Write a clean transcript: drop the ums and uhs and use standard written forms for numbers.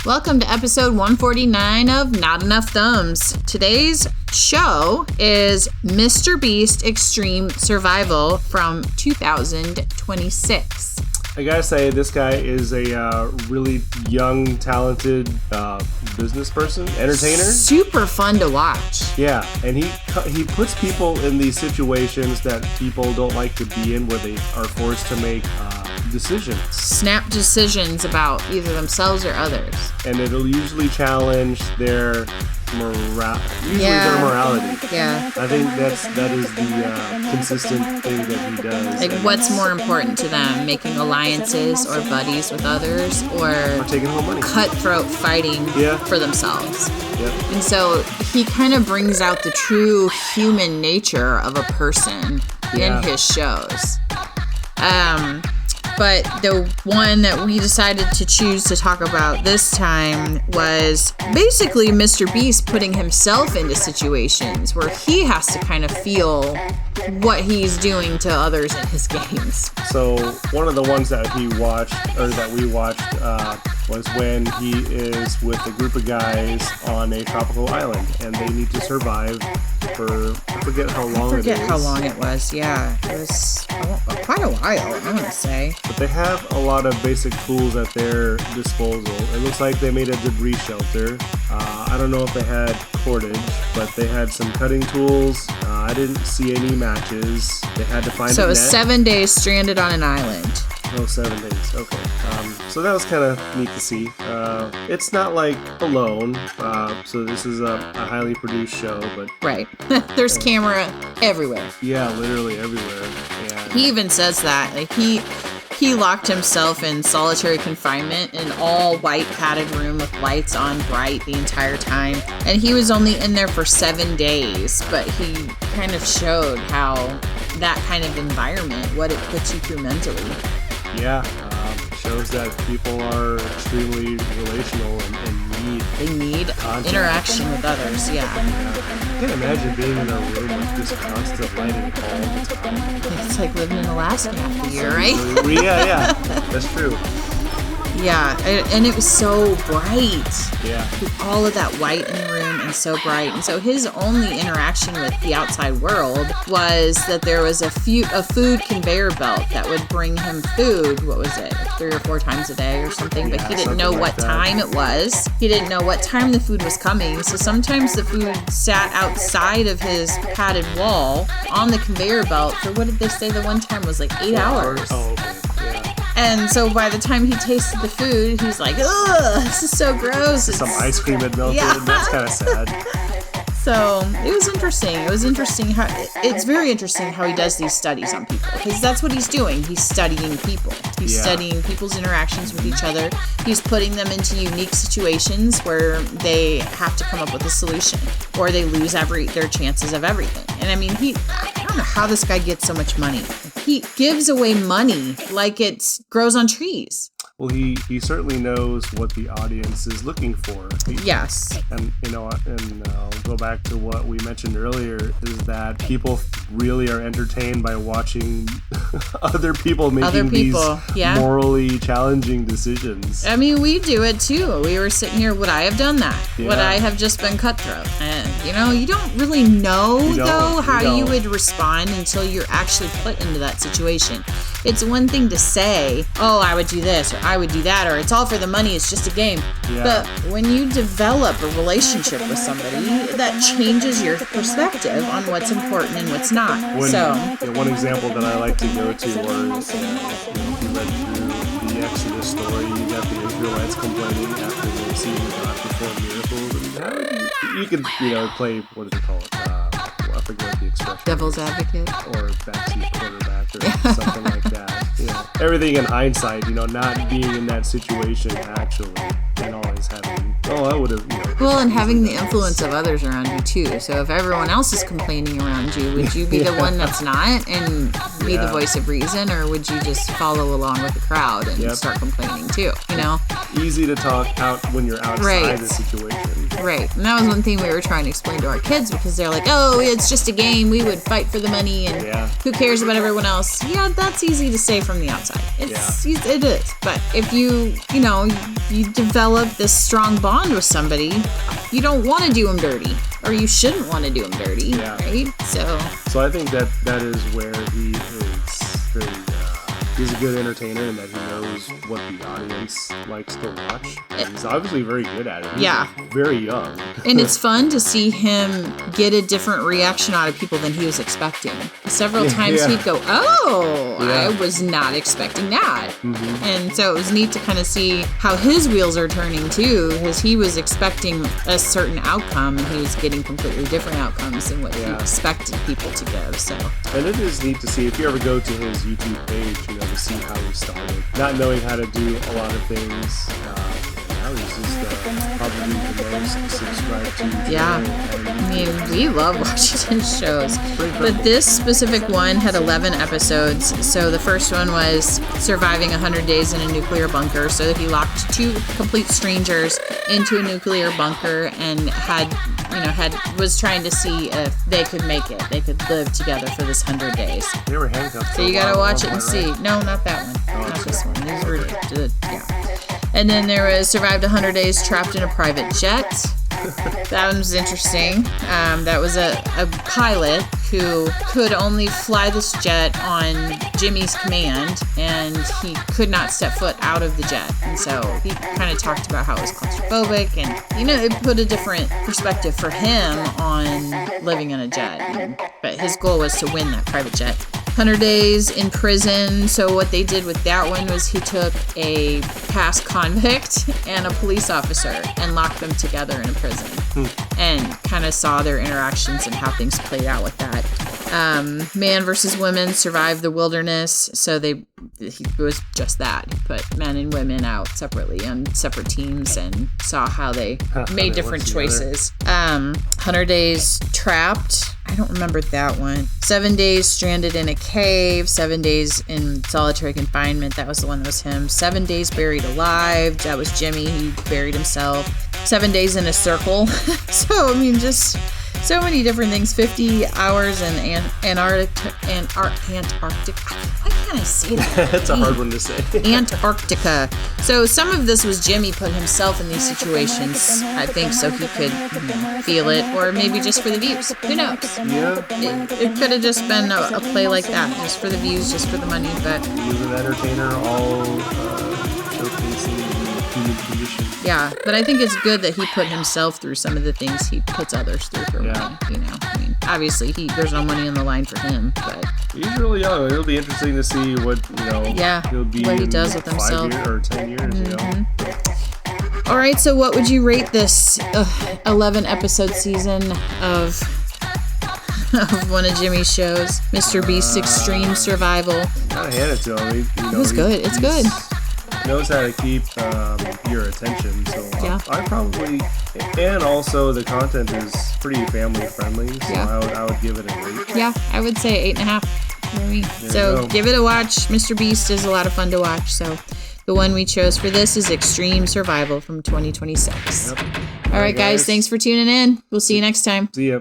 Welcome to episode 149 of Not Enough Thumbs. Today's show is Mr. Beast Extreme Survival from 2026. I gotta say, this guy is a really young, talented business person, entertainer. Super fun to watch. Yeah, and he puts people in these situations that people don't like to be in, where they are forced to make decisions. Snap decisions about either themselves or others. And it'll usually challenge their morality. Yeah. I think that is the consistent thing that he does. Like, what's more important to them? Making alliances or buddies with others, or taking home money. Cutthroat fighting for themselves. Yep. And so he kind of brings out the true human nature of a person in his shows. But the one that we decided to choose to talk about this time was basically Mr. Beast putting himself into situations where he has to kind of feel what he's doing to others in his games. So one of the ones that we watched was when he is with a group of guys on a tropical island, and they need to survive for, I forget how long it was. Yeah, it was quite a while, I want to say. But they have a lot of basic tools at their disposal. It looks like they made a debris shelter. I don't know if they had cordage, but they had some cutting tools. I didn't see any matches. They had to find a net. So it was 7 days stranded on an island. Oh, 7 days. Okay. So that was kind of neat to see. It's not like Alone. So this is a highly produced show, but... Right. There's camera everywhere. Yeah, literally everywhere. Yeah. He even says that. Like, he locked himself in solitary confinement in an all-white padded room with lights on bright the entire time. And he was only in there for 7 days, but he kind of showed how that kind of environment, what it puts you through mentally. Yeah, shows that people are extremely relational and need contact. Interaction with others. Yeah. I can't imagine being in a room with just constant lighting all the time. It's like living in Alaska half the year, right? Yeah, that's true. Yeah, and it was so bright. Yeah. All of that white in the room and so bright. And so his only interaction with the outside world was that there was a food conveyor belt that would bring him food. What was it? 3 or 4 times a day or something. But he didn't know what time it was. He didn't know what time the food was coming. So sometimes the food sat outside of his padded wall on the conveyor belt for, what did they say the one time was, like 8 hours. Oh, okay. And so by the time he tasted the food, he's like, ugh, this is so gross. Some ice cream had melted. Yeah. That's kind of sad. So it was interesting. It's very interesting how he does these studies on people, because that's what he's doing. He's studying people. He's studying people's interactions with each other. He's putting them into unique situations where they have to come up with a solution, or they lose their chances of everything. And I mean, I don't know how this guy gets so much money. He gives away money like it grows on trees. Well, he certainly knows what the audience is looking for. Yes. And, I'll go back to what we mentioned earlier, is that people really are entertained by watching other people making these morally challenging decisions. I mean, we do it too. We were sitting here, would I have done that? Yeah. Would I have just been cutthroat? And, you don't really know, how you would respond until you're actually put into that situation. It's one thing to say, oh, I would do this, or I would do that, or it's all for the money, it's just a game. Yeah. But when you develop a relationship with somebody, that changes your perspective on what's important and what's not. One example that I like to go to, or if you read through the Exodus story, you got the Israelites complaining after they've seen God perform miracles, and you could play, what do they call it? I forget the expression. Devil's advocate, or backseat quarterback, or something like that. Everything in hindsight, not being in that situation actually, and always having, I would have. Well, and having the influence of others around you too. So if everyone else is complaining around you, would you be the one that's not and be the voice of reason, or would you just follow along with the crowd and start complaining too? Easy to talk out when you're outside the situation. Right. And that was one thing we were trying to explain to our kids because they're like, oh, it's just a game. We would fight for the money and who cares about everyone else? Yeah, that's easy to say from the outside. It is. But if you develop this strong bond with somebody, you don't want to do them dirty. Or you shouldn't want to do them dirty, right? So I think that is where he is very... he's a good entertainer in that he knows what the audience likes to watch. He's obviously very good at it. He's very young. And it's fun to see him get a different reaction out of people than he was expecting. Several times he'd go, I was not expecting that. Mm-hmm. And so it was neat to kind of see how his wheels are turning too, because he was expecting a certain outcome and he was getting completely different outcomes than what he expected people to give. So. And it is neat to see, if you ever go to his YouTube page, to see how he started, not knowing how to do a lot of things. Now he's just probably the most subscribed to. I mean, we love watching his shows. But this specific one had 11 episodes. So the first one was surviving 100 days in a nuclear bunker. So he locked 2 complete strangers into a nuclear bunker and was trying to see if they could make it. They could live together for this 100 days. They were handcuffed. So you gotta watch it and see. No, not that one. Not this one. These were good. And then there was survived 100 days trapped in a private jet. That one was interesting. That was a pilot who could only fly this jet on Jimmy's command, and he could not step foot out of the jet. And so he kind of talked about how it was claustrophobic, and it put a different perspective for him on living in a jet. But his goal was to win that private jet. 100 days in prison. So what they did with that one was he took a past convict and a police officer and locked them together in a prison and kind of saw their interactions and how things played out with that. Man versus women survived the wilderness. So it was just that. He put men and women out separately on separate teams and saw how they made different choices. 100 days trapped. I don't remember that one. 7 days stranded in a cave. 7 days in solitary confinement. That was the one that was him. 7 days buried alive. That was Jimmy. He buried himself. 7 days in a circle. So, just so many different things. 50 hours in Antarctica. Why can't I say that? That's a hard one to say. Antarctica. So some of this was Jimmy put himself in these situations, I think, so he could feel it, or maybe just for the views. Who knows? Yeah. It could have just been a play like that, just for the views, just for the money. But he was an entertainer, all showcasing human condition. Yeah, but I think it's good that he put himself through some of the things he puts others through for money. Obviously there's no money on the line for him, but he's really young. It'll be interesting to see what he'll be what he does with himself 5 years or 10 years. All right, so what would you rate this 11 episode season of one of Jimmy's shows, Mr. Beast's Extreme Survival? Gotta hand it to him. It was good. It's good. Knows how to keep your attention, so I probably, and also the content is pretty family friendly, so I would give it a 8. Yeah, I would say 8.5 for me. So give it a watch. Mr. Beast is a lot of fun to watch. So the one we chose for this is Extreme Survival from 2026. All right, guys, thanks for tuning in. We'll see you next time. See ya.